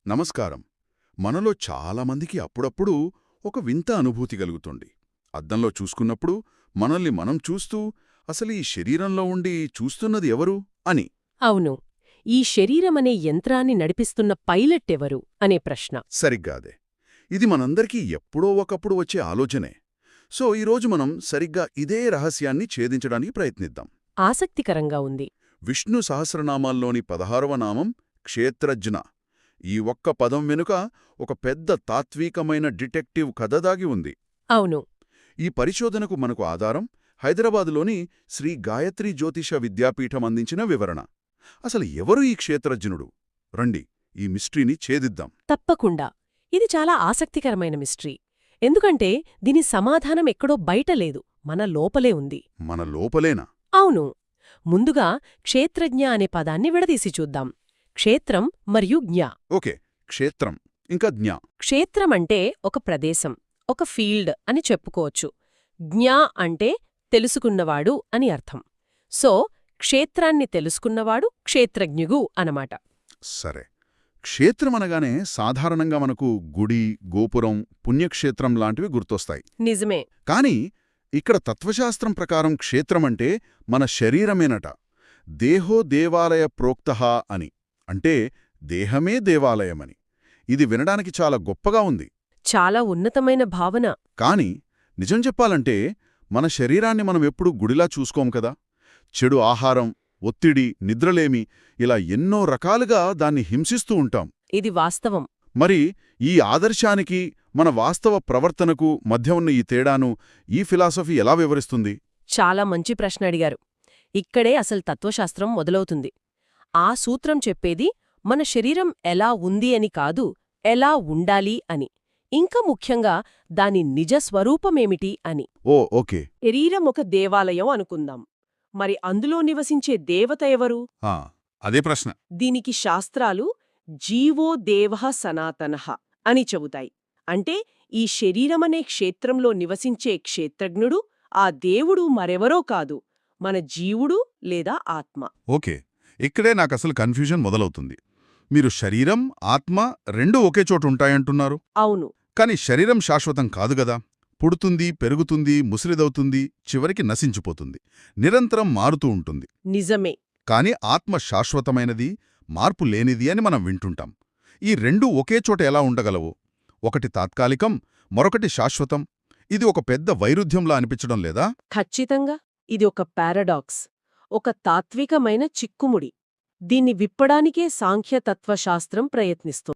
నమస్కారం. మనలో చాలామందికి అప్పుడప్పుడు ఒక వింత అనుభూతి కలుగుతుంది. అద్దంలో చూసుకున్నప్పుడు మనల్ని మనం చూస్తూ అసలు ఈ శరీరంలో ఉండి చూస్తున్నది ఎవరు అని. అవును. ఈ శరీరమనే యంత్రాన్ని నడిపిస్తున్న పైలట్ ఎవరు అనే ప్రశ్న. సరిగ్గా అదే. ఇది మనందరికీ ఎప్పుడో ఒకప్పుడు వచ్చే ఆలోచనే. సో ఈరోజు మనం సరిగ్గా ఇదే రహస్యాన్ని ఛేదించడానికి ప్రయత్నిద్దాం. ఆసక్తికరంగా ఉంది. విష్ణు సహస్రనామాల్లోని 16వ నామం క్షేత్రజ్ఞ. ఈ ఒక్క పదం వెనుక ఒక పెద్ద తాత్వికమైన డిటెక్టివ్ కథ దాగి ఉంది. అవును. ఈ పరిశోధనకు మనకు ఆధారం హైదరాబాదులోని శ్రీ గాయత్రి జ్యోతిష విద్యాపీఠం అందించిన వివరణ. అసలు ఎవరు ఈ క్షేత్రజ్ఞుడు? రండి, ఈ మిస్టరీని ఛేదిద్దాం. తప్పకుండా. ఇది చాలా ఆసక్తికరమైన మిస్టరీ. ఎందుకంటే దీని సమాధానం ఎక్కడో బయట లేదు, మన లోపలే ఉంది. మన లోపలేనా? అవును. ముందుగా క్షేత్రజ్ఞ అనే పదాన్ని విడదీసి చూద్దాం. క్షేత్రం మరియు జ్ఞ. ఓకే, క్షేత్రం ఇంకా జ్ఞ. క్షేత్రమంటే ఒక ప్రదేశం, ఒక ఫీల్డ్ అని చెప్పుకోవచ్చు. జ్ఞ అంటే తెలుసుకున్నవాడు అని అర్థం. సో క్షేత్రాన్ని తెలుసుకున్నవాడు క్షేత్రజ్ఞుగు అనమాట. సరే, క్షేత్రమనగానే సాధారణంగా మనకు గుడి, గోపురం, పుణ్యక్షేత్రం లాంటివి గుర్తొస్తాయి. నిజమే. కాని ఇక్కడ తత్వశాస్త్రం ప్రకారం క్షేత్రమంటే మన శరీరమేనట. దేహో దేవాలయ ప్రోక్తః అని, అంటే దేహమే దేవాలయమని. ఇది వినడానికి చాలా గొప్పగా ఉంది. చాలా ఉన్నతమైన భావన. కాని నిజం చెప్పాలంటే మన శరీరాన్ని మనం ఎప్పుడూ గుడిలా చూసుకోం కదా. చెడు ఆహారం, ఒత్తిడి, నిద్రలేమి ఇలా ఎన్నో రకాలుగా దాన్ని హింసిస్తూ ఉంటాం. ఇది వాస్తవం. మరి ఈ ఆదర్శానికి మన వాస్తవ ప్రవర్తనకు మధ్య ఉన్న ఈ తేడాను ఈ ఫిలాసఫీ ఎలా వివరిస్తుంది? చాలా మంచి ప్రశ్న అడిగారు. ఇక్కడే అసలు తత్వశాస్త్రం మొదలవుతుంది. ఆ సూత్రం చెప్పేది మన శరీరం ఎలా ఉంది అని కాదు, ఎలా ఉండాలి అని. ఇంకా ముఖ్యంగా దాని నిజ స్వరూపమేమిటి అని. ఓకే. శరీరం ఒక దేవాలయం అనుకుందాం. మరి అందులో నివసించే దేవత ఎవరు? అదే ప్రశ్న. దీనికి శాస్త్రాలు జీవో దేవః సనాతనః అని చెబుతాయి. అంటే ఈ శరీరమనే క్షేత్రంలో నివసించే క్షేత్రజ్ఞుడు, ఆ దేవుడు మరెవరో కాదు, మన జీవుడు లేదా ఆత్మ. ఓకే, ఇక్కడే నాకసలు కన్ఫ్యూజన్ మొదలవుతుంది. మీరు శరీరం, ఆత్మ రెండూ ఒకే చోటు ఉంటాయంటున్నారు. అవును. కాని శరీరం శాశ్వతం కాదుగదా. పుడుతుంది, పెరుగుతుంది, ముసిరిదవుతుంది, చివరికి నశించిపోతుంది. నిరంతరం మారుతూ ఉంటుంది. నిజమే. కాని ఆత్మ శాశ్వతమైనది, మార్పు లేనిది అని మనం వింటుంటాం. ఈ రెండూ ఒకే చోట ఎలా ఉండగలవు? ఒకటి తాత్కాలికం, మరొకటి శాశ్వతం. ఇది ఒక పెద్ద వైరుధ్యంలా అనిపించడం లేదా? ఖచ్చితంగా. ఇది ఒక పారాడాక్స్, ఒక తాత్వికమైన చిక్కుముడి. దీన్ని విప్పడానికే సాంఖ్యతత్వశాస్త్రం ప్రయత్నిస్తుంది.